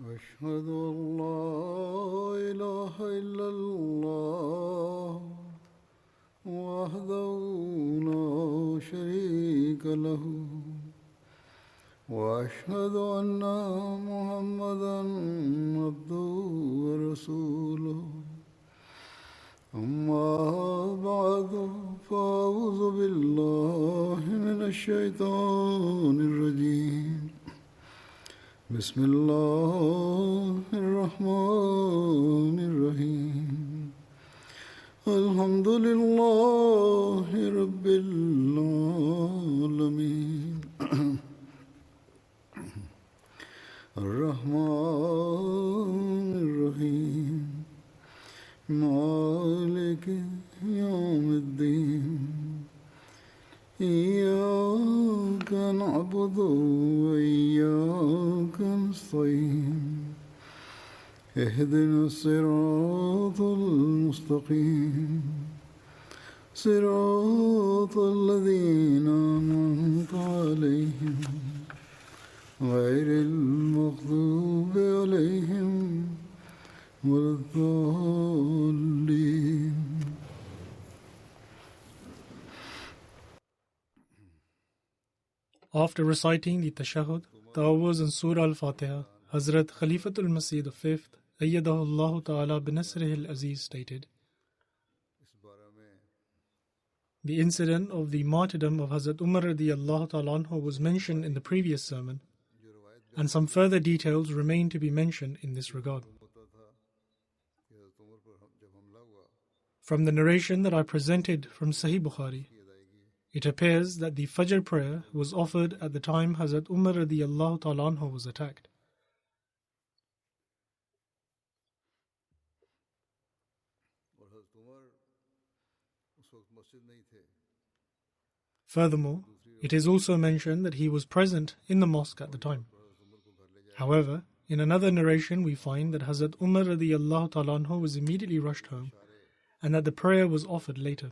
أشهد أن لا إله إلا الله وحده لا شريك له وأشهد أن محمدا عبده ورسوله أما بعد فأعوذ بالله من الشيطان الرجيم بسم الله الرحمن الرحيم الحمد لله رب العالمين الرحمن الرحيم مالك يوم الدين إياك نعبد وإياك نستعين اهدنا الصراط المستقيم صراط الذين أنعمت عليهم غير المغضوب عليهم ولا الضالين. After reciting the Tashahhud, Ta'awuz and Surah Al-Fatiha, Hazrat Khalifatul Masih V, Ayyadahullah Ta'ala binasrihil Aziz stated, the incident of the martyrdom of Hazrat Umar radiyallahu ta'ala anhu was mentioned in the previous sermon, and some further details remain to be mentioned in this regard. From the narration that I presented from Sahih Bukhari, it appears that the Fajr prayer was offered at the time Hazrat Umar radiyallahu ta'ala anhu was attacked. Furthermore, it is also mentioned that he was present in the mosque at the time. However, in another narration we find that Hazrat Umar radiyallahu ta'ala anhu was immediately rushed home and that the prayer was offered later.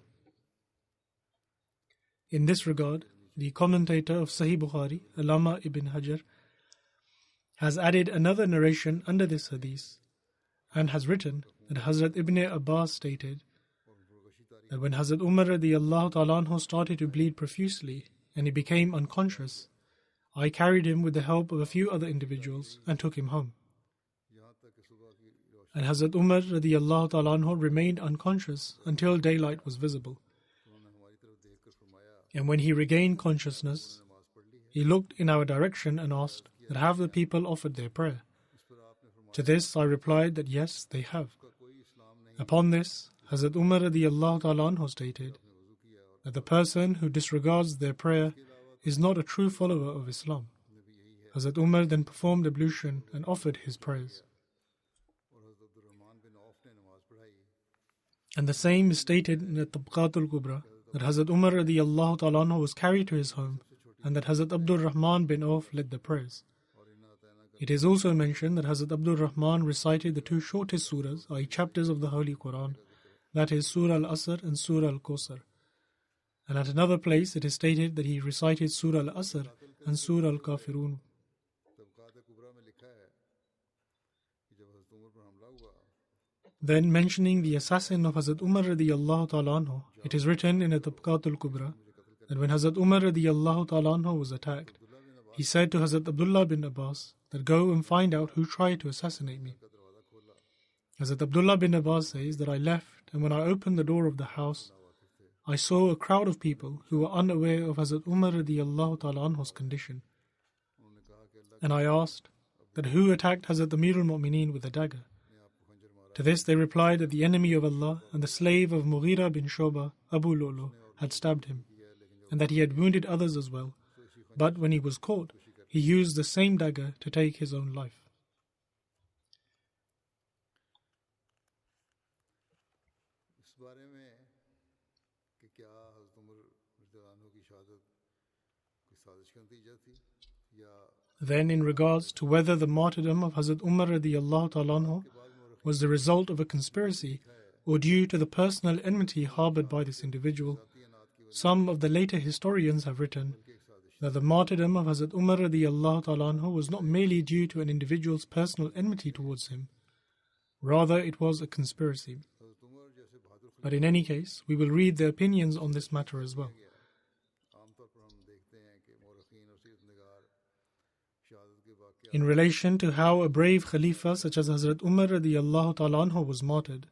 In this regard, the commentator of Sahih Bukhari, Allama ibn Hajar, has added another narration under this hadith and has written that Hazrat Ibn Abbas stated that when Hazrat Umar radiyallahu ta'ala anhu started to bleed profusely and he became unconscious, I carried him with the help of a few other individuals and took him home. And Hazrat Umar radiyallahu ta'ala anhu remained unconscious until daylight was visible. And when he regained consciousness, he looked in our direction and asked that have the people offered their prayer. To this I replied that yes, they have. Upon this, Hazrat Umar radiyallahu ta'ala anhu stated that the person who disregards their prayer is not a true follower of Islam. Hazrat Umar then performed ablution and offered his prayers. And the same is stated in the Tabqatul Kubra that Hazrat Umar radiyallahu ta'ala anhu was carried to his home and that Hazrat Abdul Rahman bin Auf led the prayers. It is also mentioned that Hazrat Abdul Rahman recited the two shortest surahs, i.e. chapters of the Holy Quran, that is Surah Al-Asr and Surah Al-Kawthar. And at another place it is stated that he recited Surah Al-Asr and Surah Al-Kafirun. Then mentioning the assassin of Hazrat Umar radiyallahu ta'ala anhu, it is written in the Tabqatul Kubra that when Hazrat Umar radiyallahu ta'ala anhu was attacked, he said to Hazrat Abdullah bin Abbas that go and find out who tried to assassinate me. Hazrat Abdullah bin Abbas says that I left, and when I opened the door of the house, I saw a crowd of people who were unaware of Hazrat Umar radiyallahu ta'ala anhu's condition. And I asked that who attacked Hazrat Amir al-Mu'mineen with a dagger? To this they replied that the enemy of Allah and the slave of Mughira bin Shoba, Abu Lolo, had stabbed him, and that he had wounded others as well. But when he was caught, he used the same dagger to take his own life. Then in regards to whether the martyrdom of Hazrat Umar radiyallahu ta'ala anhu was the result of a conspiracy or due to the personal enmity harbored by this individual, some of the later historians have written that the martyrdom of Hazrat Umar radiallahu ta'ala anhu was not merely due to an individual's personal enmity towards him, rather it was a conspiracy. But in any case, we will read the opinions on this matter as well. In relation to how a brave Khalifa such as Hazrat Umar radiallahu ta'ala anhu was martyred,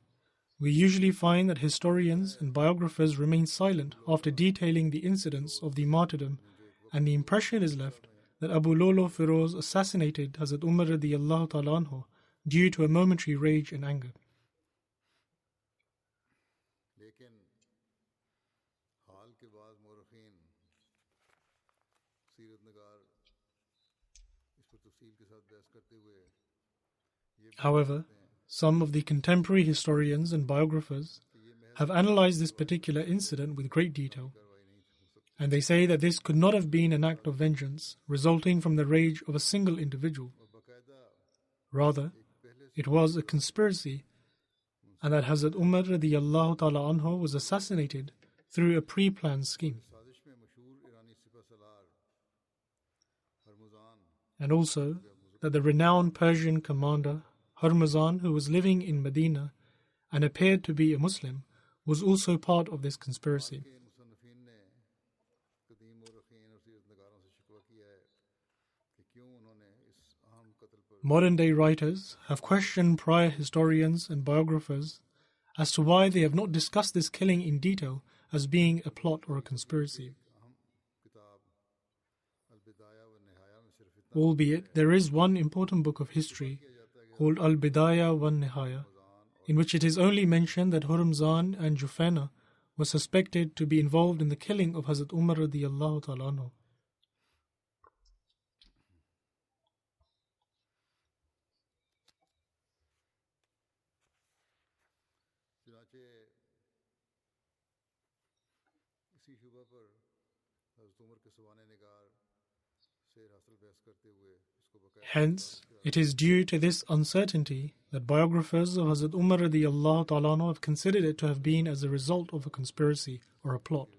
we usually find that historians and biographers remain silent after detailing the incidents of the martyrdom, and the impression is left that Abu Lolo Firoz assassinated Hazrat Umar radiallahu ta'ala anhu due to a momentary rage and anger. However, some of the contemporary historians and biographers have analyzed this particular incident with great detail, and they say that this could not have been an act of vengeance resulting from the rage of a single individual. Rather, it was a conspiracy, and that Hazrat Umar radiallahu ta'ala anhu was assassinated through a pre-planned scheme. And also, that the renowned Persian commander Hormuzan, who was living in Medina and appeared to be a Muslim, was also part of this conspiracy. Modern-day writers have questioned prior historians and biographers as to why they have not discussed this killing in detail as being a plot or a conspiracy. Albeit, there is one important book of history called Al-Bidaya wa Nihaya, in which it is only mentioned that Hormuzan and Jufana were suspected to be involved in the killing of Hazrat Umar radiallahu ta'ala anhu. Hence, it is due to this uncertainty that biographers of Hazrat Umar radiallahu ta'ala anhu have considered it to have been as a result of a conspiracy or a plot.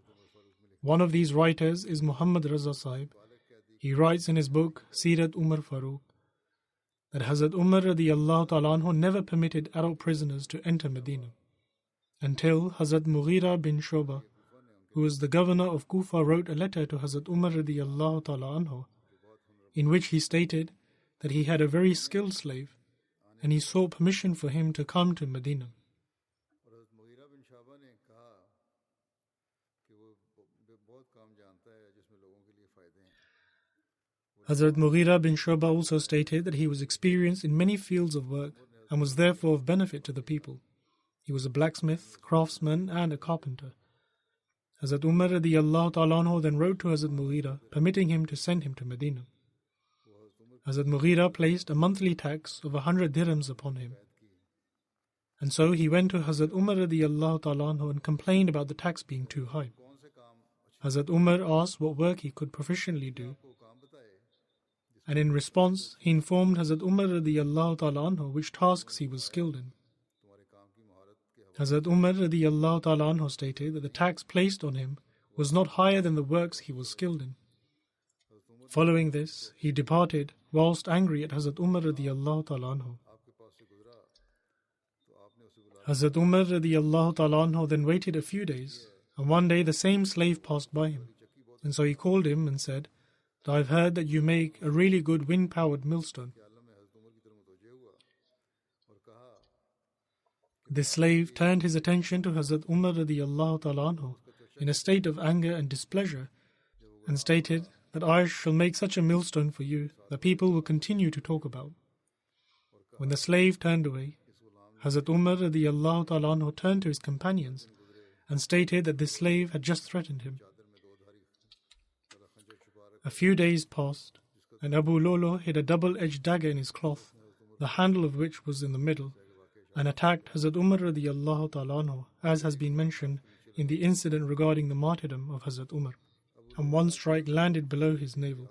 One of these writers is Muhammad Raza Sahib. He writes in his book Sirat Umar Farooq that Hazrat Umar radiallahu ta'ala anhu never permitted adult prisoners to enter Medina until Hazrat Mughira bin Shoba, who was the governor of Kufa, wrote a letter to Hazrat Umar radiallahu ta'ala anhu in which he stated that he had a very skilled slave and he sought permission for him to come to Medina. Hazrat Mughira bin Shoba also stated that he was experienced in many fields of work and was therefore of benefit to the people. He was a blacksmith, craftsman and a carpenter. Hazrat Umar radiallahu ta'ala anhu then wrote to Hazrat Mughira permitting him to send him to Medina. Hazrat Mughira placed a monthly tax of 100 dirhams upon him. And so he went to Hazrat Umar radiallahu ta'ala anhu and complained about the tax being too high. Hazrat Umar asked what work he could proficiently do. And in response, he informed Hazrat Umar radiallahu ta'ala anhu which tasks he was skilled in. Hazrat Umar radiallahu ta'ala anhu stated that the tax placed on him was not higher than the works he was skilled in. Following this, he departed whilst angry at Hazrat Umar radiallahu ta'ala anhu. Hazrat Umar radiallahu ta'ala anhu then waited a few days, and one day the same slave passed by him. And so he called him and said, "I've heard that you make a really good wind-powered millstone." This slave turned his attention to Hazrat Umar radiallahu ta'ala anhu in a state of anger and displeasure and stated that I shall make such a millstone for you that people will continue to talk about. When the slave turned away, Hazrat Umar radiallahu ta'ala anhu turned to his companions and stated that this slave had just threatened him. A few days passed, and Abu Lolo hid a double-edged dagger in his cloth, the handle of which was in the middle, and attacked Hazrat Umar radiallahu ta'ala anhu, as has been mentioned in the incident regarding the martyrdom of Hazrat Umar, and one strike landed below his navel.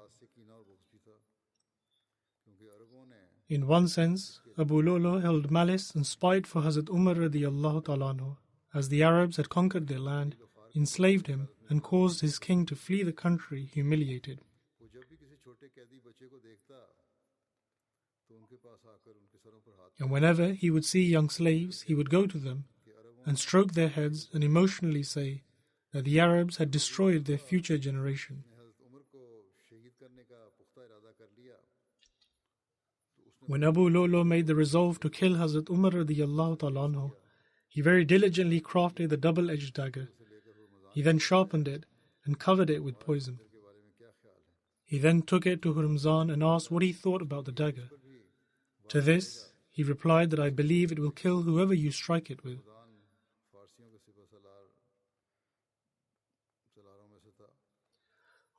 In one sense, Abu Lolo held malice and spite for Hazrat Umar radiallahu ta'ala anhu, as the Arabs had conquered their land, enslaved him, and caused his king to flee the country humiliated. And whenever he would see young slaves, he would go to them and stroke their heads and emotionally say that the Arabs had destroyed their future generation. When Abu Lolo made the resolve to kill Hazrat Umar radiyallahu ta'ala anhu, he very diligently crafted the double-edged dagger. He then sharpened it and covered it with poison. He then took it to Hurmuzan and asked what he thought about the dagger. To this, he replied that I believe it will kill whoever you strike it with.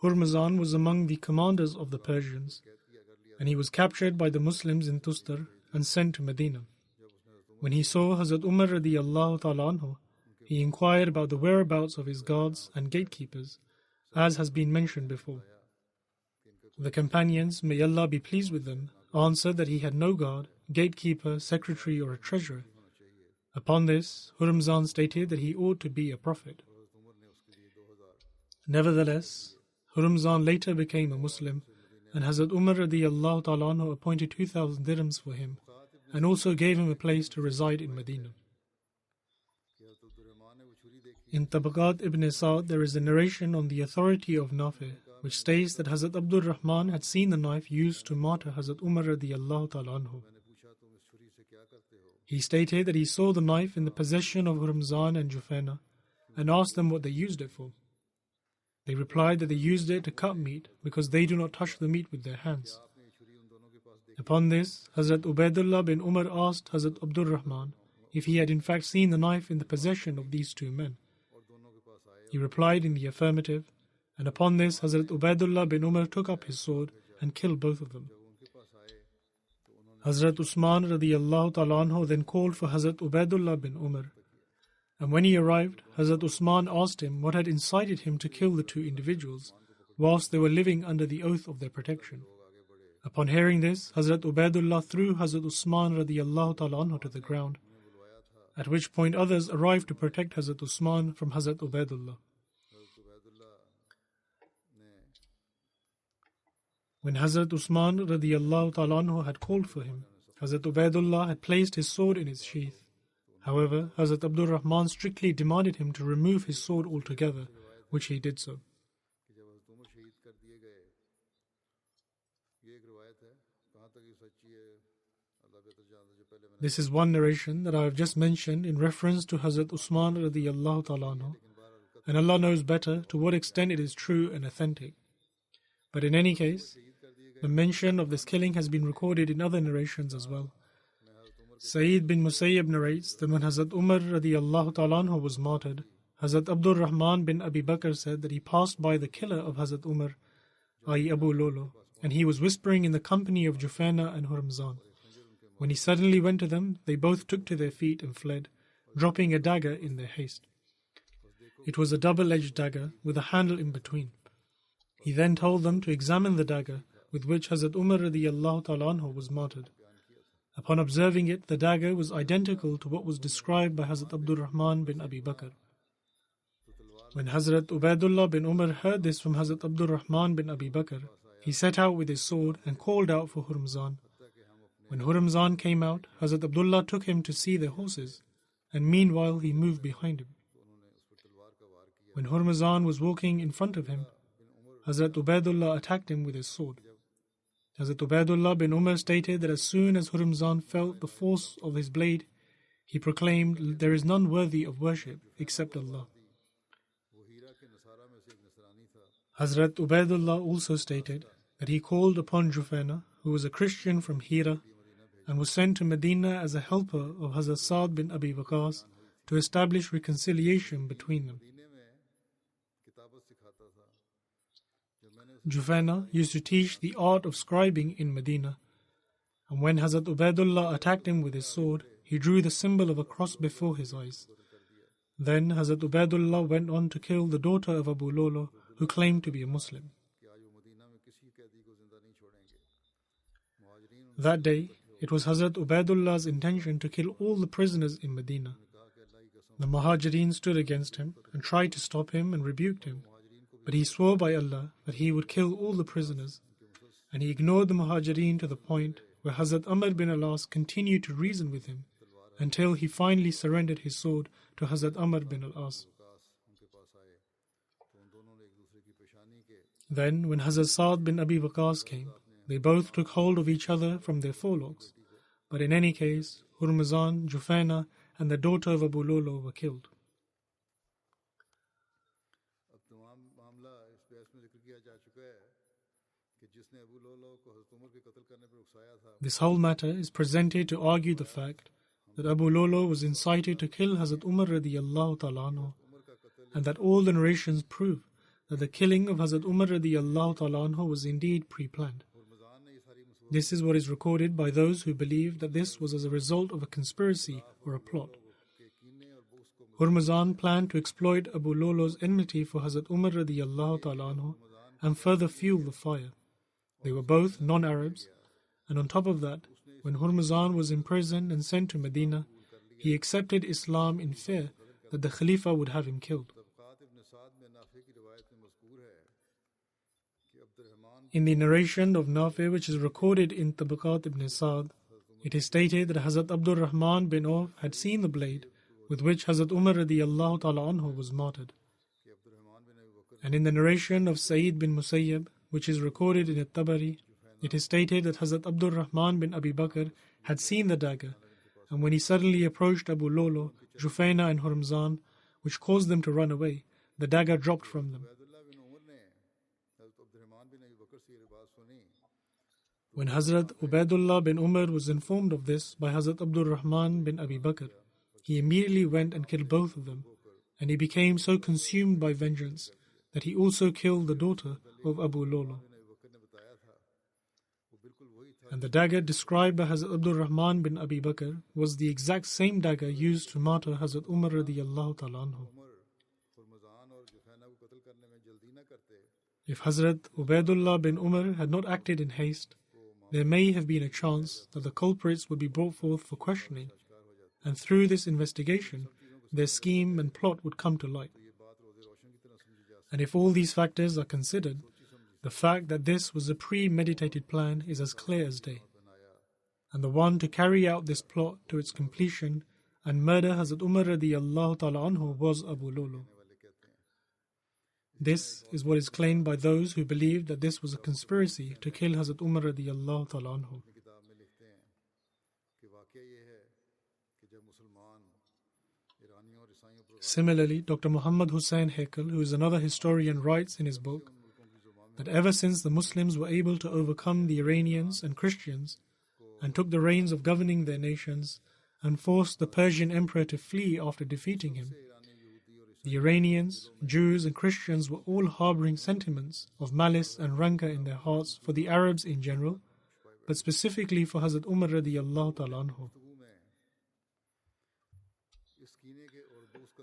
Hurmuzan was among the commanders of the Persians, and he was captured by the Muslims in Tustar and sent to Medina. When he saw Hazrat Umar radiyallahu ta'ala anhu, he inquired about the whereabouts of his guards and gatekeepers, as has been mentioned before. The companions, may Allah be pleased with them, answered that he had no guard, gatekeeper, secretary or a treasurer. Upon this, Hurmuzan stated that he ought to be a prophet. Nevertheless, Hurmuzan later became a Muslim, and Hazrat Umar radiyallahu ta'ala anhu appointed 2,000 dirhams for him, and also gave him a place to reside in Medina. In Tabaqat ibn Sa'd, there is a narration on the authority of Nafi, which states that Hazrat Abdul Rahman had seen the knife used to martyr Hazrat Umar radiyallahu ta'ala anhu. He stated that he saw the knife in the possession of Hurmuzan and Jufaina, and asked them what they used it for. They replied that they used it to cut meat because they do not touch the meat with their hands. Upon this, Hazrat Ubaidullah bin Umar asked Hazrat Abdul Rahman if he had in fact seen the knife in the possession of these two men. He replied in the affirmative, and upon this Hazrat Ubaidullah bin Umar took up his sword and killed both of them. Hazrat Usman radiyallahu ta'ala anhu then called for Hazrat Ubaidullah bin Umar. And when he arrived, Hazrat Usman asked him what had incited him to kill the two individuals, whilst they were living under the oath of their protection. Upon hearing this, Hazrat Ubaidullah threw Hazrat Usman radiyallahu ta'ala anhu to the ground, at which point others arrived to protect Hazrat Usman from Hazrat Ubaidullah. When Hazrat Usman radiyallahu ta'ala anhu had called for him, Hazrat Ubaidullah had placed his sword in its sheath. However, Hazrat Abdul Rahman strictly demanded him to remove his sword altogether, which he did so. This is one narration that I have just mentioned in reference to Hazrat Usman radiyallahu ta'ala anhu, and Allah knows better to what extent it is true and authentic. But in any case, the mention of this killing has been recorded in other narrations as well. Sayyid bin Musayyib narrates that when Hazrat Umar radiyallahu ta'ala anhu was martyred, Hazrat Abdul Rahman bin Abi Bakr said that he passed by the killer of Hazrat Umar, i.e. Abu Lolo, and he was whispering in the company of Jufaina and Hurmuzan. When he suddenly went to them, they both took to their feet and fled, dropping a dagger in their haste. It was a double-edged dagger with a handle in between. He then told them to examine the dagger with which Hazrat Umar radiyallahu ta'ala anhu was martyred. Upon observing it, the dagger was identical to what was described by Hazrat Abdul Rahman bin Abi Bakr. When Hazrat Ubaidullah bin Umar heard this from Hazrat Abdul Rahman bin Abi Bakr, he set out with his sword and called out for Hurmuzan. When Hurmuzan came out, Hazrat Abdullah took him to see their horses, and meanwhile he moved behind him. When Hurmuzan was walking in front of him, Hazrat Ubaidullah attacked him with his sword. Hazrat Ubaidullah bin Umar stated that as soon as Hurmuzan felt the force of his blade, he proclaimed, "There is none worthy of worship except Allah." Hazrat Ubaidullah also stated that he called upon Jufaina, who was a Christian from Hira, and was sent to Medina as a helper of Hazrat Sa'd bin Abi Waqqas to establish reconciliation between them. Jufaina used to teach the art of scribing in Medina, and when Hazrat Ubaidullah attacked him with his sword, he drew the symbol of a cross before his eyes. Then Hazrat Ubaidullah went on to kill the daughter of Abu Lolo, who claimed to be a Muslim. That day, it was Hazrat Ubaidullah's intention to kill all the prisoners in Medina. The Muhajirin stood against him and tried to stop him and rebuked him, but he swore by Allah that he would kill all the prisoners, and he ignored the Muhajirin to the point where Hazrat Amr bin al-As continued to reason with him until he finally surrendered his sword to Hazrat Amr bin al-As. Then, when Hazrat Sa'd bin Abi Waqqas came, they both took hold of each other from their forelocks. But in any case, Hurmuzan, Jufaina, and the daughter of Abu Lolo were killed. This whole matter is presented to argue the fact that Abu Lolo was incited to kill Hazrat Umar radiyallahu ta'ala anhu, and that all the narrations prove that the killing of Hazrat Umar radiyallahu ta'ala anhu was indeed pre-planned. This is what is recorded by those who believe that this was as a result of a conspiracy or a plot. Hurmuzan planned to exploit Abu Lolo's enmity for Hazrat Umar radiyallahu ta'ala anhu and further fuel the fire. They were both non-Arabs, and on top of that, when Hurmuzan was imprisoned and sent to Medina, he accepted Islam in fear that the Khalifa would have him killed. In the narration of Nafi, which is recorded in Tabaqat ibn Sa'd, it is stated that Hazrat Abdul Rahman bin Auf had seen the blade with which Hazrat Umar radiyallahu ta'ala anhu was martyred. And in the narration of Sa'id bin Musayyab, which is recorded in At-Tabari, it is stated that Hazrat Abdul Rahman bin Abi Bakr had seen the dagger, and when he suddenly approached Abu Lolo, Jufaina and Hurmuzan, which caused them to run away, the dagger dropped from them. When Hazrat Ubaidullah bin Umar was informed of this by Hazrat Abdul Rahman bin Abi Bakr, he immediately went and killed both of them, and he became so consumed by vengeance that he also killed the daughter of Abu Lolo. And the dagger described by Hazrat Abdul Rahman bin Abi Bakr was the exact same dagger used to martyr Hazrat Umar radiyallahu ta'ala anhu. If Hazrat Ubaidullah bin Umar had not acted in haste, there may have been a chance that the culprits would be brought forth for questioning, and through this investigation, their scheme and plot would come to light. And if all these factors are considered, the fact that this was a premeditated plan is as clear as day. And the one to carry out this plot to its completion and murder Hazrat Umar radiyallahu ta'ala anhu was Abu Lolo. This is what is claimed by those who believe that this was a conspiracy to kill Hazrat Umar radiyallahu ta'ala anhu. Similarly, Dr. Muhammad Hussain Haikal, who is another historian, writes in his book that ever since the Muslims were able to overcome the Iranians and Christians and took the reins of governing their nations and forced the Persian emperor to flee after defeating him, the Iranians, Jews and Christians were all harboring sentiments of malice and rancor in their hearts for the Arabs in general, but specifically for Hazrat Umar radiyallahu ta'ala anhu.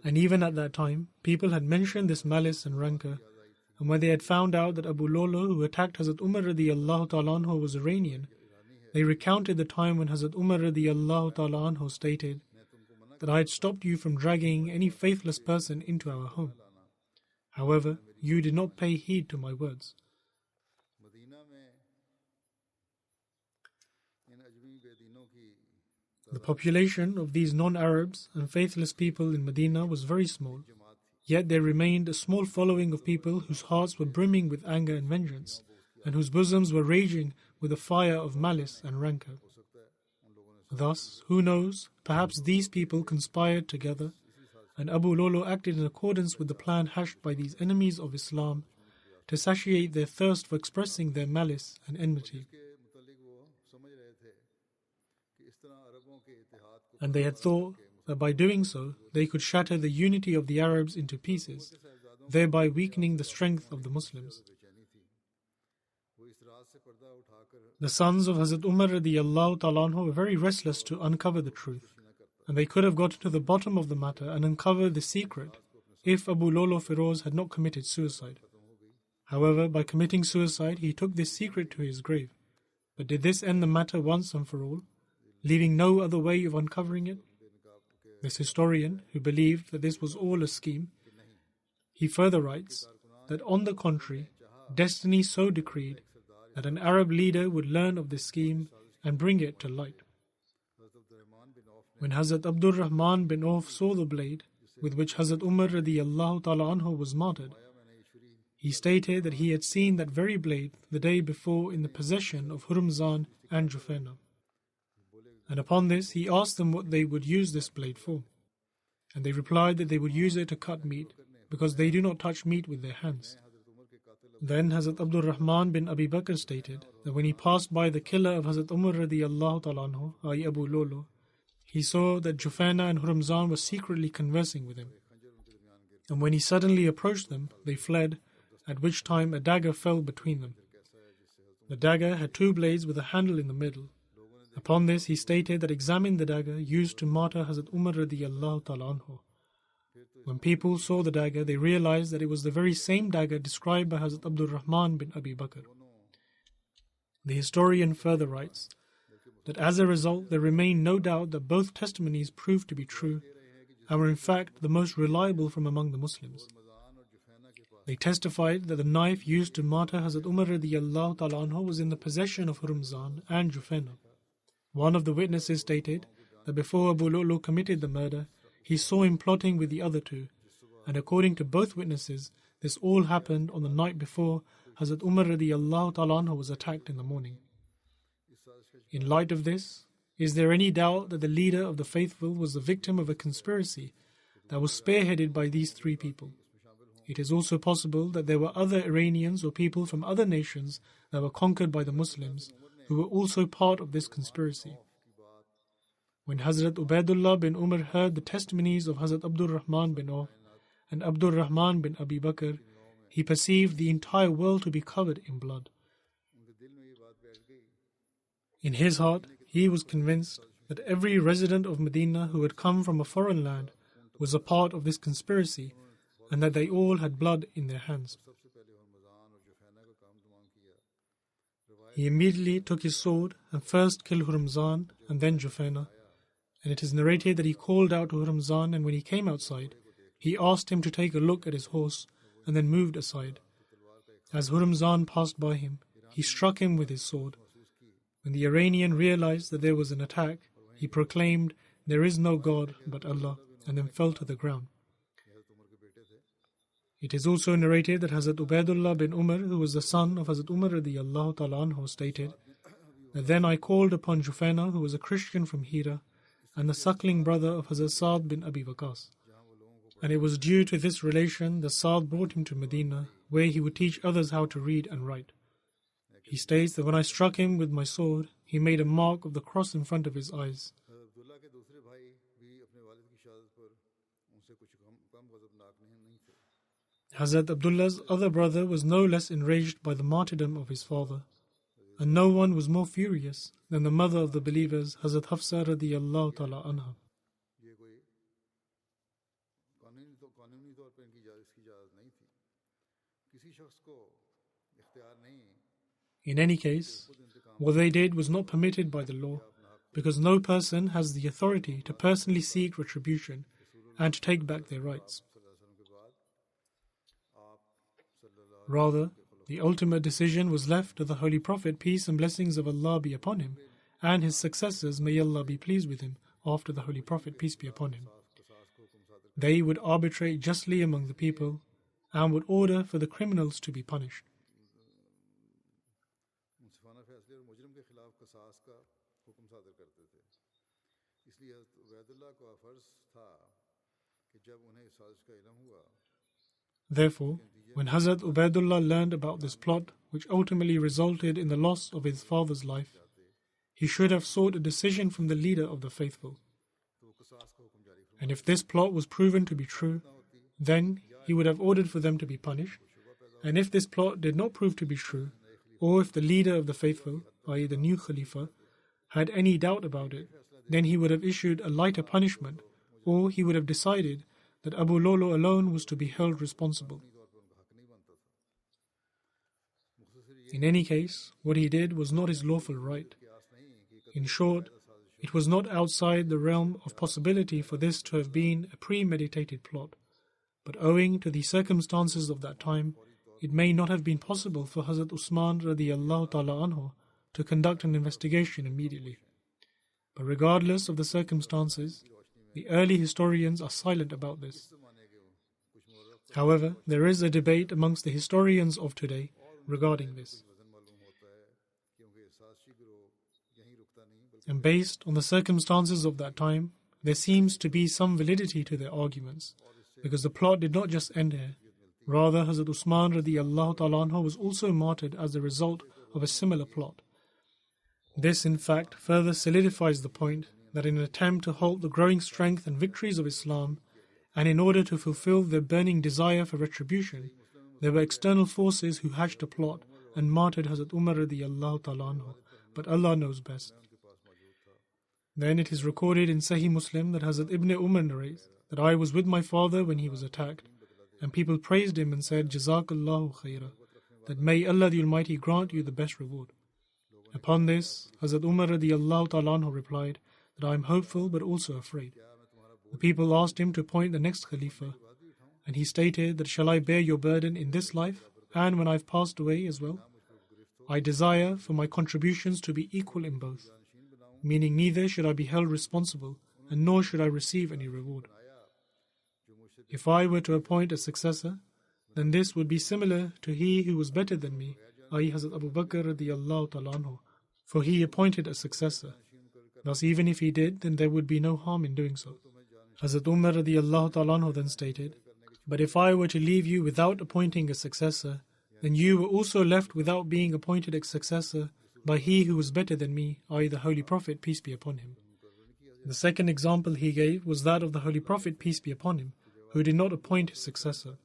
And even at that time, people had mentioned this malice and rancor, and when they had found out that Abu Lolo, who attacked Hazrat Umar radiyallahu ta'ala anhu, was Iranian, they recounted the time when Hazrat Umar radiyallahu ta'ala anhu stated that I had stopped you from dragging any faithless person into our home. However, you did not pay heed to my words. The population of these non-Arabs and faithless people in Medina was very small, yet there remained a small following of people whose hearts were brimming with anger and vengeance, and whose bosoms were raging with a fire of malice and rancor. Thus, who knows, perhaps these people conspired together, and Abu Lolo acted in accordance with the plan hatched by these enemies of Islam to satiate their thirst for expressing their malice and enmity. And they had thought that by doing so, they could shatter the unity of the Arabs into pieces, thereby weakening the strength of the Muslims. The sons of Hazrat Umar radiyallahu ta'ala anhu were very restless to uncover the truth, and they could have gotten to the bottom of the matter and uncovered the secret if Abu Lolo Feroz had not committed suicide. However, by committing suicide, he took this secret to his grave. But did this end the matter once and for all, leaving no other way of uncovering it? This historian, who believed that this was all a scheme, he further writes that on the contrary, destiny so decreed that an Arab leader would learn of this scheme and bring it to light. When Hazrat Abdur Rahman bin Auf saw the blade with which Hazrat Umar radiyallahu ta'ala anhu was martyred, he stated that he had seen that very blade the day before in the possession of Hurmuzan and Jufaina. And upon this, he asked them what they would use this blade for. And they replied that they would use it to cut meat, because they do not touch meat with their hands. Then Hazrat Abdur Rahman bin Abi Bakr stated that when he passed by the killer of Hazrat Umar radiyallahu ta'ala anhu, i.e. Abu Lolo, he saw that Jufaina and Hurmuzan were secretly conversing with him. And when he suddenly approached them, they fled, at which time a dagger fell between them. The dagger had two blades with a handle in the middle. Upon this, he stated that examine the dagger used to martyr Hazrat Umar radiyallahu ta'ala anhu. When people saw the dagger, they realized that it was the very same dagger described by Hazrat Abdur Rahman bin Abi Bakr. The historian further writes that as a result, there remained no doubt that both testimonies proved to be true and were in fact the most reliable from among the Muslims. They testified that the knife used to martyr Hazrat Umar radiyallahu ta'ala anhu was in the possession of Hurmuzan and Jufaina. One of the witnesses stated that before Abu Lu'lu committed the murder, he saw him plotting with the other two, and according to both witnesses, this all happened on the night before Hazrat Umar radiyallahu ta'ala anhu was attacked in the morning. In light of this, is there any doubt that the leader of the faithful was the victim of a conspiracy that was spearheaded by these three people? It is also possible that there were other Iranians or people from other nations that were conquered by the Muslims who were also part of this conspiracy. When Hazrat Ubaidullah bin Umar heard the testimonies of Hazrat Abdur Rahman bin Auf and Abdur Rahman bin Abi Bakr, he perceived the entire world to be covered in blood. In his heart, he was convinced that every resident of Medina who had come from a foreign land was a part of this conspiracy and that they all had blood in their hands. He immediately took his sword and first killed Hurmuzan and then Jufaina, and it is narrated that he called out to Hurmuzan, and when he came outside, he asked him to take a look at his horse and then moved aside. As Hurmuzan passed by him, he struck him with his sword. When the Iranian realized that there was an attack, he proclaimed, "There is no God but Allah," and then fell to the ground. It is also narrated that Hazrat Ubaidullah bin Umar, who was the son of Hazrat Umar radiyallahu ta'ala anhu, stated that then I called upon Jufaina, who was a Christian from Hira, and the suckling brother of Hazrat Sa'd bin Abi Waqqas. And it was due to this relation that Sa'd brought him to Medina, where he would teach others how to read and write. He states that when I struck him with my sword, he made a mark of the cross in front of his eyes. Hazrat Abdullah's other brother was no less enraged by the martyrdom of his father, and no one was more furious than the mother of the believers, Hazrat Hafsa radiyallahu ta'ala anha. In any case, what they did was not permitted by the law, because no person has the authority to personally seek retribution and to take back their rights. Rather, the ultimate decision was left to the Holy Prophet, peace and blessings of Allah be upon him, and his successors, may Allah be pleased with him, after the Holy Prophet, peace be upon him. They would arbitrate justly among the people and would order for the criminals to be punished. Therefore, when Hazrat Ubaidullah learned about this plot, which ultimately resulted in the loss of his father's life, he should have sought a decision from the leader of the faithful. And if this plot was proven to be true, then he would have ordered for them to be punished. And if this plot did not prove to be true, or if the leader of the faithful, i.e. the new Khalifa, had any doubt about it, then he would have issued a lighter punishment, or he would have decided that Abu Lolo alone was to be held responsible. In any case, what he did was not his lawful right. In short, it was not outside the realm of possibility for this to have been a premeditated plot, but owing to the circumstances of that time, it may not have been possible for Hazrat Usman radiallahu ta'ala anhu to conduct an investigation immediately. But regardless of the circumstances, the early historians are silent about this. However, there is a debate amongst the historians of today regarding this. And based on the circumstances of that time, there seems to be some validity to their arguments, because the plot did not just end here. Rather, Hazrat Usman radiallahu ta'ala anhu was also martyred as a result of a similar plot. This, in fact, further solidifies the point that in an attempt to halt the growing strength and victories of Islam, and in order to fulfill their burning desire for retribution, there were external forces who hatched a plot and martyred Hazrat Umar radiallahu ta'ala anhu, but Allah knows best. Then it is recorded in Sahih Muslim that Hazrat Ibn Umar narrates that I was with my father when he was attacked, and people praised him and said, Jazakallahu khaira, that may Allah the Almighty grant you the best reward. Upon this, Hazrat Umar radiallahu ta'ala anhu replied that I am hopeful but also afraid. The people asked him to appoint the next Khalifa, and he stated that shall I bear your burden in this life and when I have passed away as well? I desire for my contributions to be equal in both, meaning neither should I be held responsible and nor should I receive any reward. If I were to appoint a successor, then this would be similar to he who was better than me, i.e. Hazrat Abu Bakr radiallahu ta'ala anhu, for he appointed a successor. Thus even if he did, then there would be no harm in doing so. Hazrat Umar radiallahu ta'ala anhu then stated, but if I were to leave you without appointing a successor, then you were also left without being appointed a successor by he who was better than me, i.e. the Holy Prophet, peace be upon him. The second example he gave was that of the Holy Prophet, peace be upon him, who did not appoint his successor.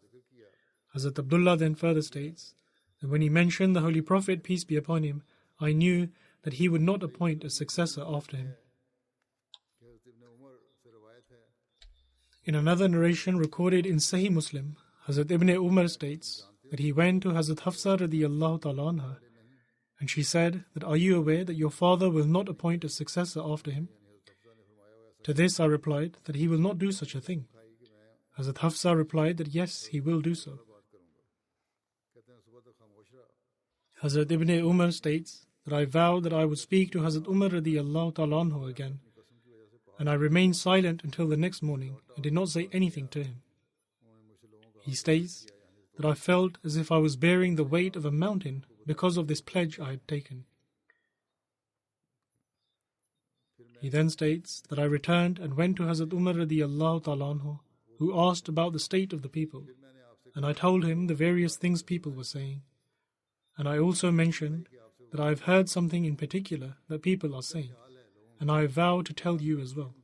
Hazrat Abdullah then further states that when he mentioned the Holy Prophet, peace be upon him, I knew that he would not appoint a successor after him. In another narration recorded in Sahih Muslim, Hazrat Ibn Umar states that he went to Hazrat Hafsa radiallahu ta'ala anha, and she said that are you aware that your father will not appoint a successor after him? To this I replied that he will not do such a thing. Hazrat Hafsa replied that yes, he will do so. Hazrat Ibn Umar states that I vowed that I would speak to Hazrat Umar radiallahu ta'ala anhu again, and I remained silent until the next morning and did not say anything to him. He states that I felt as if I was bearing the weight of a mountain because of this pledge I had taken. He then states that I returned and went to Hazrat Umar radiallahu ta'ala anhu, who asked about the state of the people, and I told him the various things people were saying. And I also mentioned that I have heard something in particular that people are saying, and I vow to tell you as well.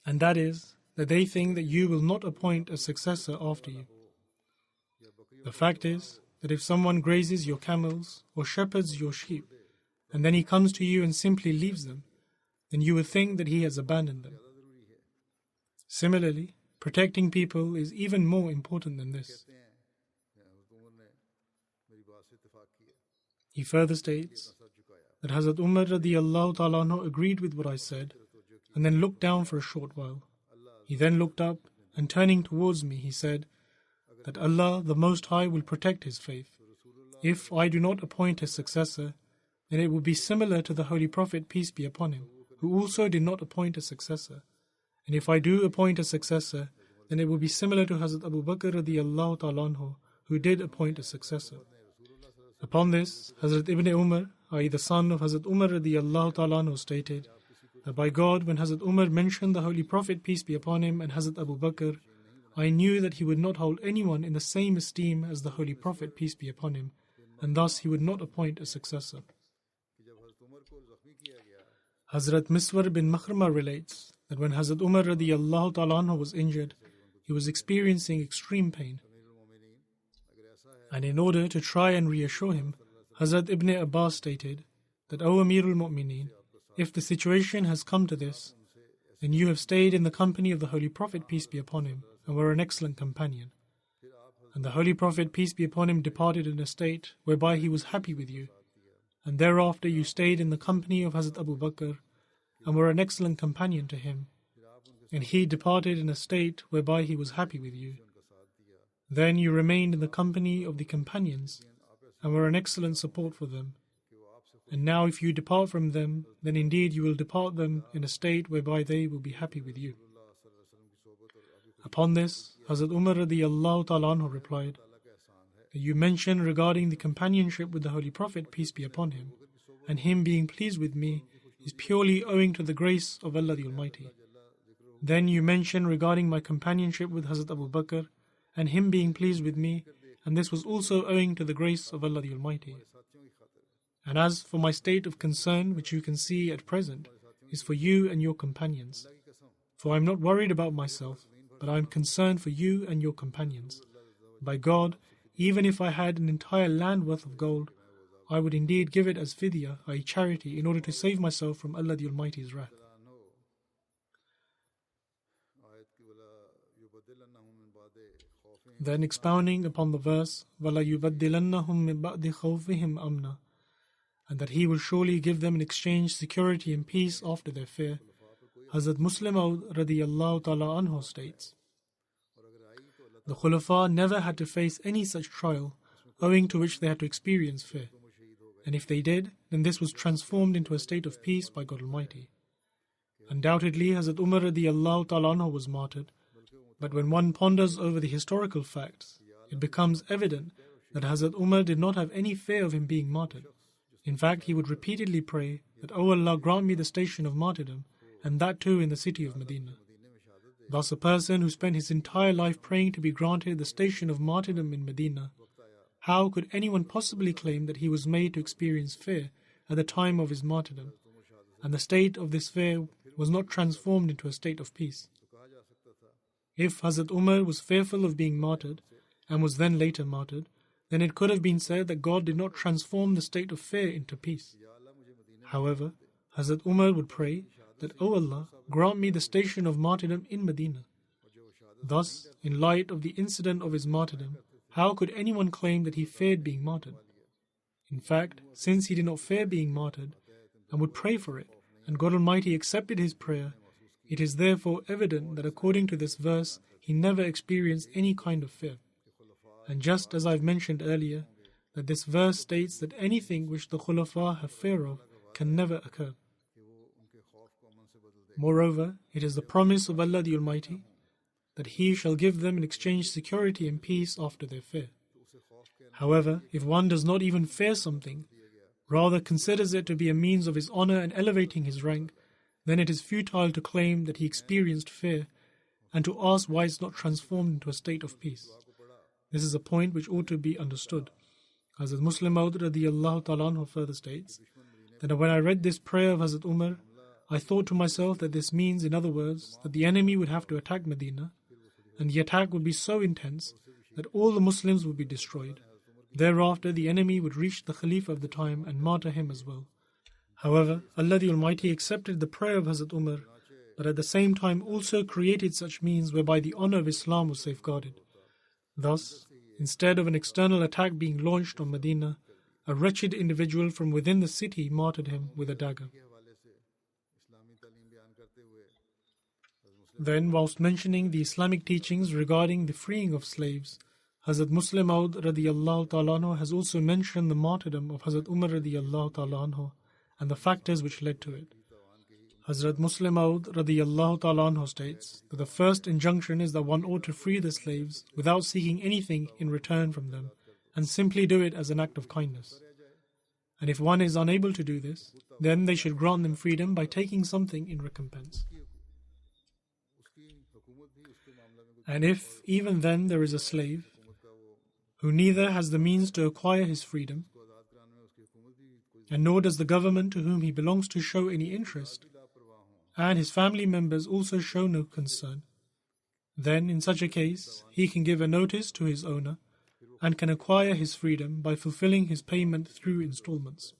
And that is that they think that you will not appoint a successor after you. The fact is that if someone grazes your camels or shepherds your sheep, and then he comes to you and simply leaves them, then you would think that he has abandoned them. Similarly, protecting people is even more important than this. He further states that Hazrat Umar radiallahu ta'ala anhu agreed with what I said and then looked down for a short while. He then looked up and turning towards me he said that Allah the Most High will protect His faith. If I do not appoint a successor, then it will be similar to the Holy Prophet, peace be upon him, who also did not appoint a successor. And if I do appoint a successor, then it will be similar to Hazrat Abu Bakr radiallahu ta'ala anhu, who did appoint a successor. Upon this, Hazrat Ibn Umar, i.e. the son of Hazrat Umar radiallahu ta'ala anhu, stated that by God, when Hazrat Umar mentioned the Holy Prophet, peace be upon him, and Hazrat Abu Bakr, I knew that he would not hold anyone in the same esteem as the Holy Prophet, peace be upon him, and thus he would not appoint a successor. Hazrat Miswar bin Makhrama relates that when Hazrat Umar radiallahu ta'ala anhu was injured, he was experiencing extreme pain. And in order to try and reassure him, Hazrat Ibn Abbas stated that, O Amirul Mu'mineen, if the situation has come to this, then you have stayed in the company of the Holy Prophet, peace be upon him, and were an excellent companion. And the Holy Prophet, peace be upon him, departed in a state whereby he was happy with you. And thereafter you stayed in the company of Hazrat Abu Bakr, and were an excellent companion to him. And he departed in a state whereby he was happy with you. Then you remained in the company of the companions and were an excellent support for them. And now if you depart from them, then indeed you will depart them in a state whereby they will be happy with you. Upon this, Hazrat Umar radiyallahu ta'ala anhu replied, that you mentioned regarding the companionship with the Holy Prophet, peace be upon him, and him being pleased with me, is purely owing to the grace of Allah the Almighty. Then you mentioned regarding my companionship with Hazrat Abu Bakr, and him being pleased with me, and this was also owing to the grace of Allah the Almighty. And as for my state of concern, which you can see at present, is for you and your companions. For I am not worried about myself, but I am concerned for you and your companions. By God, even if I had an entire land worth of gold, I would indeed give it as fidya, i.e. charity, in order to save myself from Allah the Almighty's wrath. Then expounding upon the verse, وَلَا يُبَدِّلَنَّهُمْ مِنْ بَعْدِ خَوْفِهِمْ أَمْنًا, and that He will surely give them in exchange security and peace after their fear, Hazrat Muslim Maud radiyallahu ta'ala anhu states, the Khulafa never had to face any such trial, owing to which they had to experience fear. And if they did, then this was transformed into a state of peace by God Almighty. Undoubtedly, Hazrat Umar radiyallahu ta'ala anhu was martyred, but when one ponders over the historical facts, it becomes evident that Hazrat Umar did not have any fear of him being martyred. In fact, he would repeatedly pray that, "O Allah, grant me the station of martyrdom, and that too in the city of Medina." Thus, a person who spent his entire life praying to be granted the station of martyrdom in Medina, how could anyone possibly claim that he was made to experience fear at the time of his martyrdom, and the state of this fear was not transformed into a state of peace? If Hazrat Umar was fearful of being martyred, and was then later martyred, then it could have been said that God did not transform the state of fear into peace. However, Hazrat Umar would pray that, "O Allah, grant me the station of martyrdom in Medina." Thus, in light of the incident of his martyrdom, how could anyone claim that he feared being martyred? In fact, since he did not fear being martyred, and would pray for it, and God Almighty accepted his prayer, it is therefore evident that according to this verse, he never experienced any kind of fear. And just as I've mentioned earlier, that this verse states that anything which the Khulafa have fear of can never occur. Moreover, it is the promise of Allah the Almighty that He shall give them in exchange security and peace after their fear. However, if one does not even fear something, rather considers it to be a means of his honor and elevating his rank, then it is futile to claim that he experienced fear and to ask why it's not transformed into a state of peace. This is a point which ought to be understood. Hazrat Muslim Maud radiyallahu ta'ala anhu further states that when I read this prayer of Hazrat Umar, I thought to myself that this means, in other words, that the enemy would have to attack Medina, and the attack would be so intense that all the Muslims would be destroyed. Thereafter, the enemy would reach the Khalifa of the time and martyr him as well. However, Allah the Almighty accepted the prayer of Hazrat Umar, but at the same time also created such means whereby the honor of Islam was safeguarded. Thus, instead of an external attack being launched on Medina, a wretched individual from within the city martyred him with a dagger. Then, whilst mentioning the Islamic teachings regarding the freeing of slaves, Hazrat Muslim Maud radiyallahu ta'ala anhu has also mentioned the martyrdom of Hazrat Umar radiyallahu ta'ala anhu and the factors which led to it. Hazrat Muslim Maud radiyallahu ta'ala anhu states that the first injunction is that one ought to free the slaves without seeking anything in return from them, and simply do it as an act of kindness. And if one is unable to do this, then they should grant them freedom by taking something in recompense. And if even then there is a slave who neither has the means to acquire his freedom, and nor does the government to whom he belongs to show any interest, and his family members also show no concern, then in such a case he can give a notice to his owner and can acquire his freedom by fulfilling his payment through installments.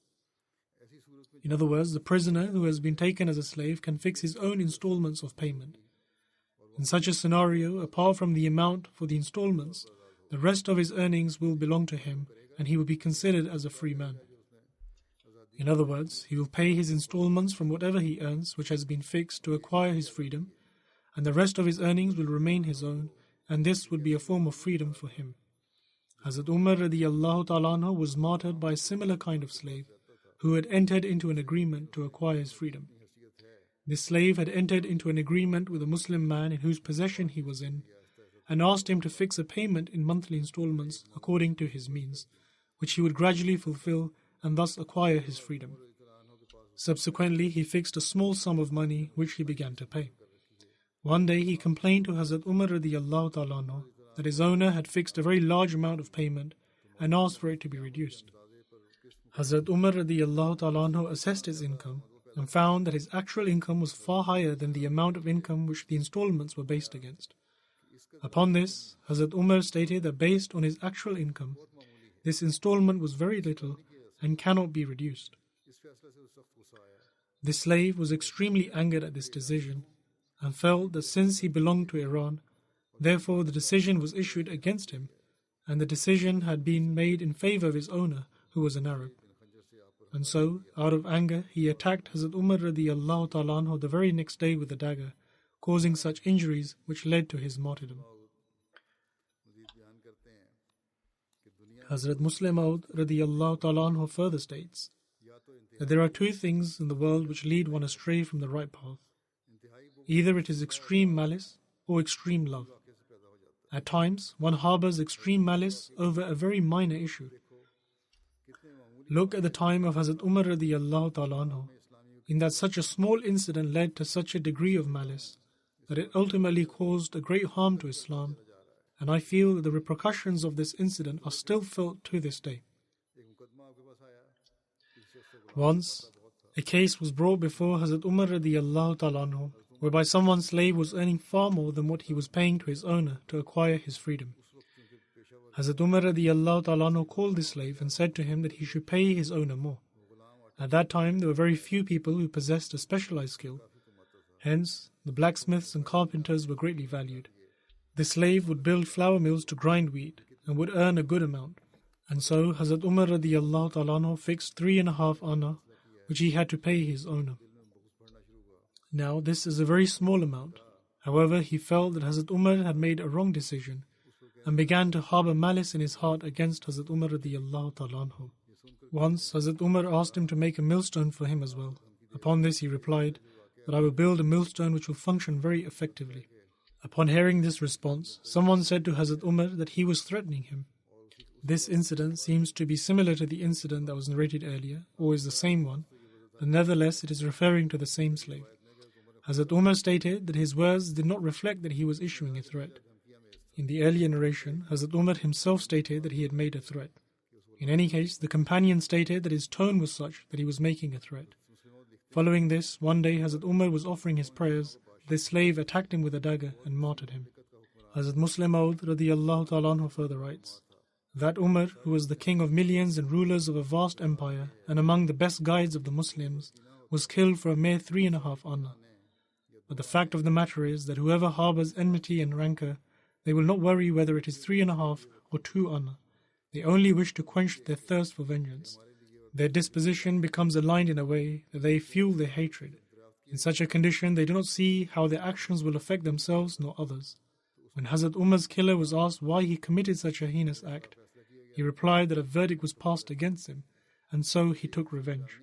In other words, the prisoner who has been taken as a slave can fix his own installments of payment. In such a scenario, apart from the amount for the installments, the rest of his earnings will belong to him and he will be considered as a free man. In other words, he will pay his installments from whatever he earns which has been fixed to acquire his freedom, and the rest of his earnings will remain his own, and this would be a form of freedom for him. Hazrat Umar radiallahu ta'ala anhu was martyred by a similar kind of slave who had entered into an agreement to acquire his freedom. This slave had entered into an agreement with a Muslim man in whose possession he was in, and asked him to fix a payment in monthly installments according to his means, which he would gradually fulfill and thus acquire his freedom. Subsequently, he fixed a small sum of money which he began to pay. One day he complained to Hazrat Umar radiallahu ta'ala anhu that his owner had fixed a very large amount of payment and asked for it to be reduced. Hazrat Umar radiallahu ta'ala anhu assessed his income and found that his actual income was far higher than the amount of income which the installments were based against. Upon this, Hazrat Umar stated that based on his actual income, this installment was very little and cannot be reduced. The slave was extremely angered at this decision and felt that since he belonged to Iran, therefore the decision was issued against him, and the decision had been made in favor of his owner, who was an Arab. And so, out of anger, he attacked Hazrat Umar radiallahu ta'ala anhu the very next day with a dagger, causing such injuries which led to his martyrdom. Hazrat Muslim Maud radiallahu ta'ala anhu further states that there are two things in the world which lead one astray from the right path. Either it is extreme malice or extreme love. At times, one harbors extreme malice over a very minor issue. Look at the time of Hazrat Umar radiallahu ta'ala anhu, in that such a small incident led to such a degree of malice that it ultimately caused a great harm to Islam, and I feel that the repercussions of this incident are still felt to this day. Once, a case was brought before Hazrat Umar radiallahu ta'ala anhu, whereby someone's slave was earning far more than what he was paying to his owner to acquire his freedom. Hazrat Umar radiallahu ta'ala anhu called the slave and said to him that he should pay his owner more. At that time, there were very few people who possessed a specialized skill. Hence, the blacksmiths and carpenters were greatly valued. The slave would build flour mills to grind wheat and would earn a good amount. And so, Hazrat Umar radiallahu ta'ala anhu fixed 3.5 anna, which he had to pay his owner. Now, this is a very small amount. However, he felt that Hazrat Umar had made a wrong decision and began to harbor malice in his heart against Hazrat Umar radiallahu ta'ala anhu. Once, Hazrat Umar asked him to make a millstone for him as well. Upon this, he replied that I will build a millstone which will function very effectively. Upon hearing this response, someone said to Hazrat Umar that he was threatening him. This incident seems to be similar to the incident that was narrated earlier, or is the same one, but nevertheless it is referring to the same slave. Hazrat Umar stated that his words did not reflect that he was issuing a threat. In the earlier narration, Hazrat Umar himself stated that he had made a threat. In any case, the companion stated that his tone was such that he was making a threat. Following this, one day Hazrat Umar was offering his prayers. This slave attacked him with a dagger and martyred him. Hazrat Muslim Maud radiallahu ta'ala anhu further writes that Umar, who was the king of millions and rulers of a vast empire and among the best guides of the Muslims, was killed for a mere 3.5 anna. But the fact of the matter is that whoever harbors enmity and rancor, they will not worry whether it is 3.5 or 2 anna. They only wish to quench their thirst for vengeance. Their disposition becomes aligned in a way that they fuel their hatred. In such a condition, they do not see how their actions will affect themselves nor others. When Hazrat Umar's killer was asked why he committed such a heinous act, he replied that a verdict was passed against him, and so he took revenge.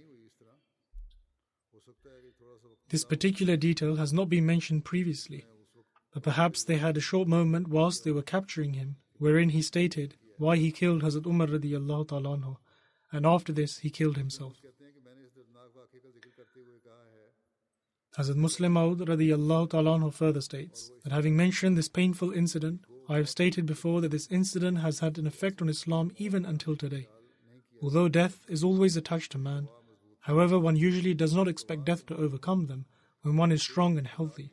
This particular detail has not been mentioned previously, but perhaps they had a short moment whilst they were capturing him, wherein he stated why he killed Hazrat Umar radiallahu ta'ala anhu, and after this he killed himself. Hazrat Muslim Maud radiallahu ta'ala anhu further states that having mentioned this painful incident, I have stated before that this incident has had an effect on Islam even until today. Although death is always attached to man, however, one usually does not expect death to overcome them when one is strong and healthy.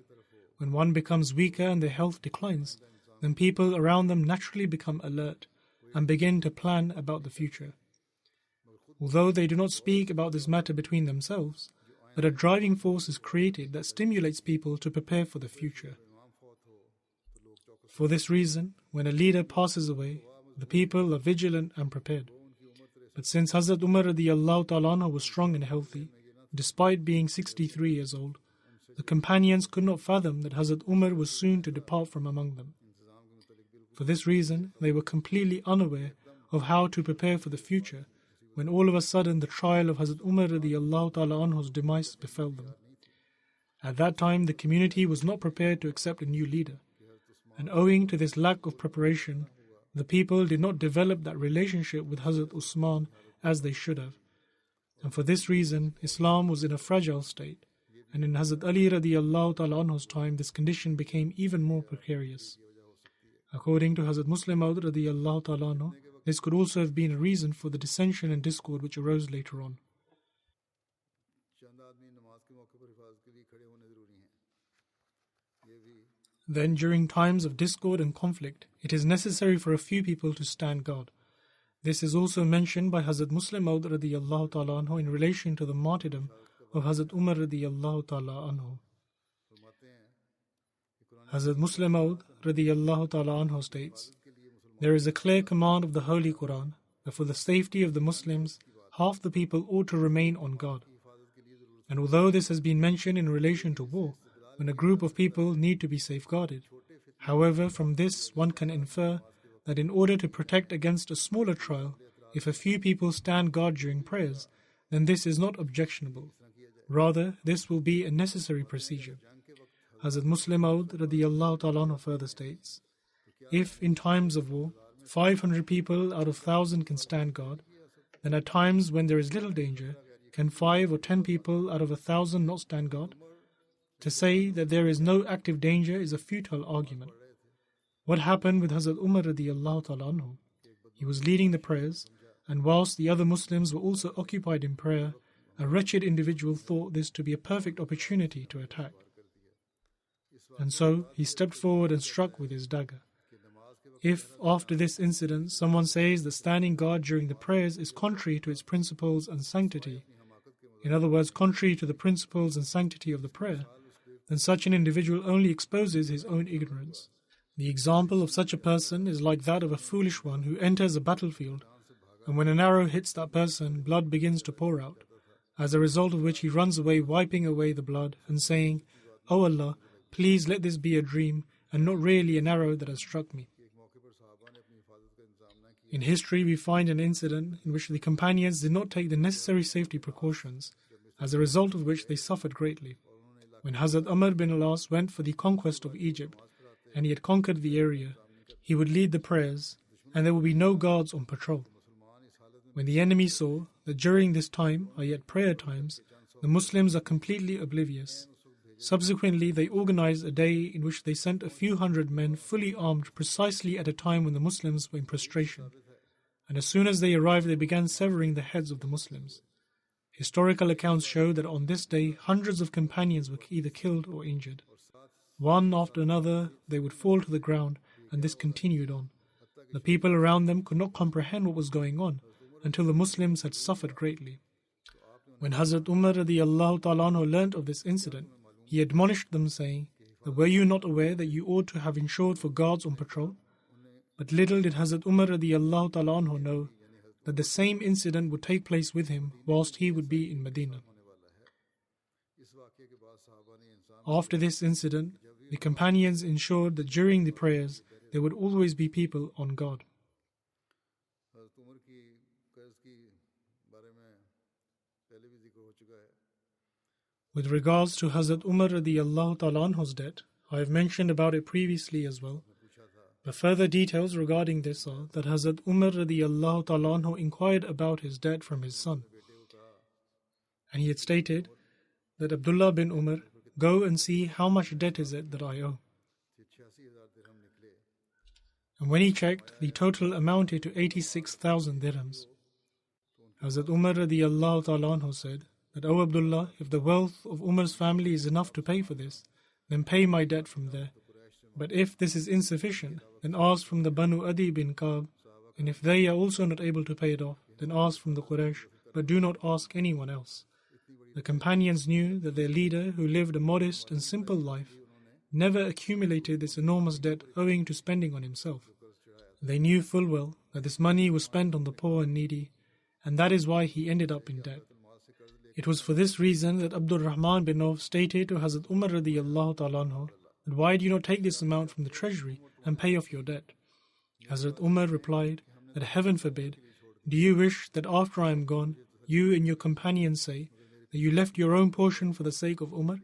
When one becomes weaker and their health declines, then people around them naturally become alert and begin to plan about the future. Although they do not speak about this matter between themselves, but a driving force is created that stimulates people to prepare for the future. For this reason, when a leader passes away, the people are vigilant and prepared. But since Hazrat Umar radiallahu ta'ala anhu was strong and healthy, despite being 63 years old, the companions could not fathom that Hazrat Umar was soon to depart from among them. For this reason, they were completely unaware of how to prepare for the future, when all of a sudden the trial of Hazrat Umar radiallahu ta'ala anhu's demise befell them. At that time, the community was not prepared to accept a new leader, and owing to this lack of preparation, the people did not develop that relationship with Hazrat Usman as they should have. And for this reason, Islam was in a fragile state, and in Hazrat Ali radiallahu ta'ala anhu's time, this condition became even more precarious. According to Hazrat Muslim Maud radiallahu ta'ala anhu, this could also have been a reason for the dissension and discord which arose later on. Then, during times of discord and conflict, it is necessary for a few people to stand guard. This is also mentioned by Hazrat Muslim Maud radiyallahu ta'ala anhu in relation to the martyrdom of Hazrat Umar radiyallahu ta'ala anhu. Hazrat Muslim Maud radiyallahu ta'ala anhu states, "There is a clear command of the Holy Quran that for the safety of the Muslims, half the people ought to remain on guard. And although this has been mentioned in relation to war, when a group of people need to be safeguarded, however, from this one can infer that in order to protect against a smaller trial, if a few people stand guard during prayers, then this is not objectionable. Rather, this will be a necessary procedure." Hazrat Muslim Maud radiyallahu ta'ala anhu further states, "If in times of war, 500 people out of 1,000 can stand guard, then at times when there is little danger, can 5 or 10 people out of 1,000 not stand guard? To say that there is no active danger is a futile argument. What happened with Hazrat Umar radiyallahu ta'ala anhu? He was leading the prayers, and whilst the other Muslims were also occupied in prayer, a wretched individual thought this to be a perfect opportunity to attack. And so he stepped forward and struck with his dagger. If, after this incident, someone says that standing guard during the prayers is contrary to its principles and sanctity, in other words, contrary to the principles and sanctity of the prayer, then such an individual only exposes his own ignorance. The example of such a person is like that of a foolish one who enters a battlefield, and when an arrow hits that person, blood begins to pour out, as a result of which he runs away wiping away the blood and saying, "O Allah, please let this be a dream and not really an arrow that has struck me." In history, we find an incident in which the companions did not take the necessary safety precautions, as a result of which they suffered greatly. When Hazrat Amr bin al-As went for the conquest of Egypt, and he had conquered the area, he would lead the prayers, and there would be no guards on patrol. When the enemy saw that during this time, i.e. at prayer times, the Muslims are completely oblivious, subsequently they organized a day in which they sent a few hundred men fully armed precisely at a time when the Muslims were in prostration. And as soon as they arrived, they began severing the heads of the Muslims. Historical accounts show that on this day, hundreds of companions were either killed or injured. One after another, they would fall to the ground, and this continued on. The people around them could not comprehend what was going on until the Muslims had suffered greatly. When Hazrat Umar radiyallahu ta'ala anhu learnt of this incident, he admonished them, saying, that "Were you not aware that you ought to have ensured for guards on patrol?" But little did Hazrat Umar radiyallahu ta'ala anhu know that the same incident would take place with him whilst he would be in Medina. After this incident, the companions ensured that during the prayers there would always be people on guard. With regards to Hazrat Umar radiyallahu ta'ala anhu's debt, I have mentioned about it previously as well. But further details regarding this are that Hazrat Umar radiyallahu ta'ala anhu inquired about his debt from his son. And he had stated that Abdullah bin Umar, "Go and see how much debt is it that I owe." And when he checked, the total amounted to 86,000 dirhams. Hazrat Umar radiyallahu ta'ala anhu said that, "O Abdullah, if the wealth of Umar's family is enough to pay for this, then pay my debt from there. But if this is insufficient, then ask from the Banu Adi bin Ka'b, and if they are also not able to pay it off, then ask from the Quraysh, but do not ask anyone else." The companions knew that their leader, who lived a modest and simple life, never accumulated this enormous debt owing to spending on himself. They knew full well that this money was spent on the poor and needy, and that is why he ended up in debt. It was for this reason that Abdul Rahman bin Auf stated to Hazrat Umar radiyallahu ta'ala anhu, that "Why do you not take this amount from the treasury and pay off your debt?" Hazrat Umar replied that heaven forbid, do you wish that after I am gone, you and your companions say that you left your own portion for the sake of Umar?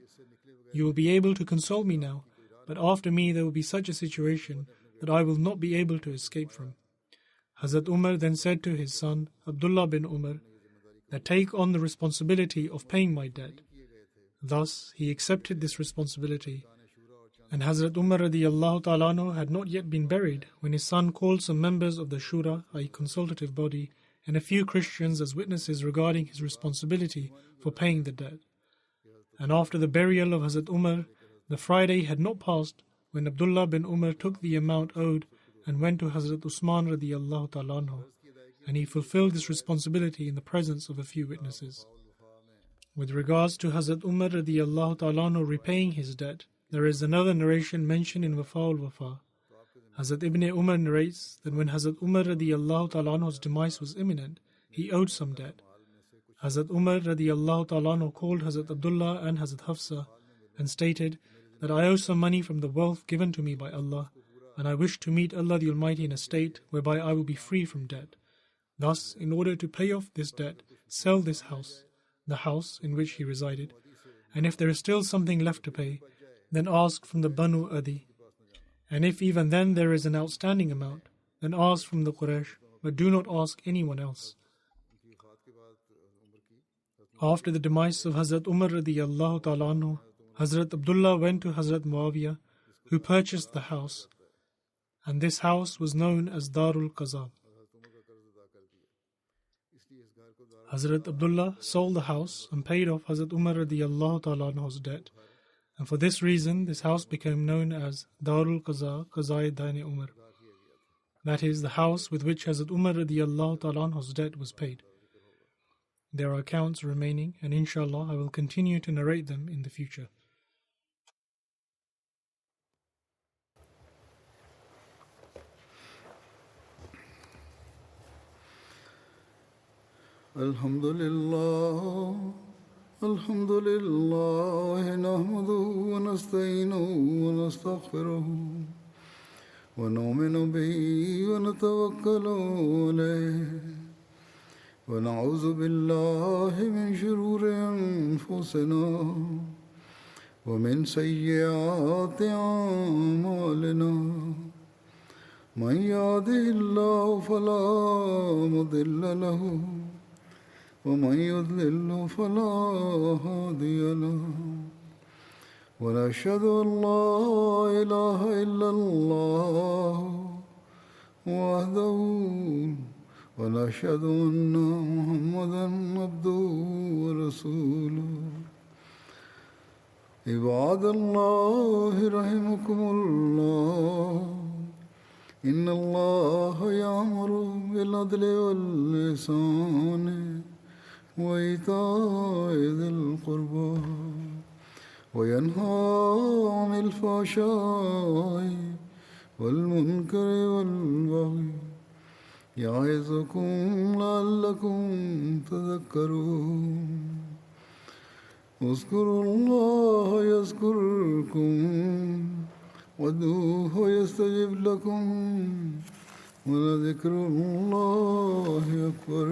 You will be able to console me now, but after me there will be such a situation that I will not be able to escape from. Hazrat Umar then said to his son, Abdullah bin Umar, that take on the responsibility of paying my debt. Thus, he accepted this responsibility. And Hazrat Umar radiallahu ta'ala anhu had not yet been buried when his son called some members of the Shura, a consultative body, and a few Christians as witnesses regarding his responsibility for paying the debt. And after the burial of Hazrat Umar, the Friday had not passed when Abdullah bin Umar took the amount owed and went to Hazrat Usman radiallahu ta'ala anhu, and he fulfilled this responsibility in the presence of a few witnesses. With regards to Hazrat Umar radiallahu ta'ala anhu repaying his debt, there is another narration mentioned in Wafa al-Wafa. Hazrat Ibn Umar narrates that when Hazrat Umar radiallahu ta'ala anhu's demise was imminent, he owed some debt. Hazrat Umar radiallahu ta'ala anhu called Hazrat Abdullah and Hazrat Hafsa and stated that I owe some money from the wealth given to me by Allah, and I wish to meet Allah the Almighty in a state whereby I will be free from debt. Thus, in order to pay off this debt, sell this house, the house in which he resided, and if there is still something left to pay, then ask from the Banu Adi. And if even then there is an outstanding amount, then ask from the Quraysh, but do not ask anyone else. After the demise of Hazrat Umar radiallahu ta'ala anhu, Hazrat Abdullah went to Hazrat Muawiyah, who purchased the house, and this house was known as Darul Qaza. Hazrat Abdullah sold the house and paid off Hazrat Umar radiallahu ta'ala anhu's debt, and for this reason this house became known as Darul Qaza, Qazai Dain Umar. That is, the house with which Hazrat Umar radiallahu ta'ala anhu's debt was paid. There are accounts remaining, and inshallah I will continue to narrate them in the future. Alhamdulillah, nahmaduhu wa nasta'inuhu wa nastaghfiruhu wa nu'minu bihi wa natawakkalu alayhi wa na'udhu billahi min shururi anfusina wa min sayyiati a'malina. Man yahdihillahu fala mudilla lahu ومن يضلل فلا هادي له ونشهد أن لا إله إلا الله وحده ونشهد أن محمدا عبده ورسوله عباد الله رحمكم الله إن الله يأمر بالعدل والإحسان وإيتاء ذي القربى وينهى عن الفحشاء والمنكر والبغي يعظكم لعلكم تذكرون اذكروا الله يذكركم وادعوه يستجب لكم ولذكر الله أكبر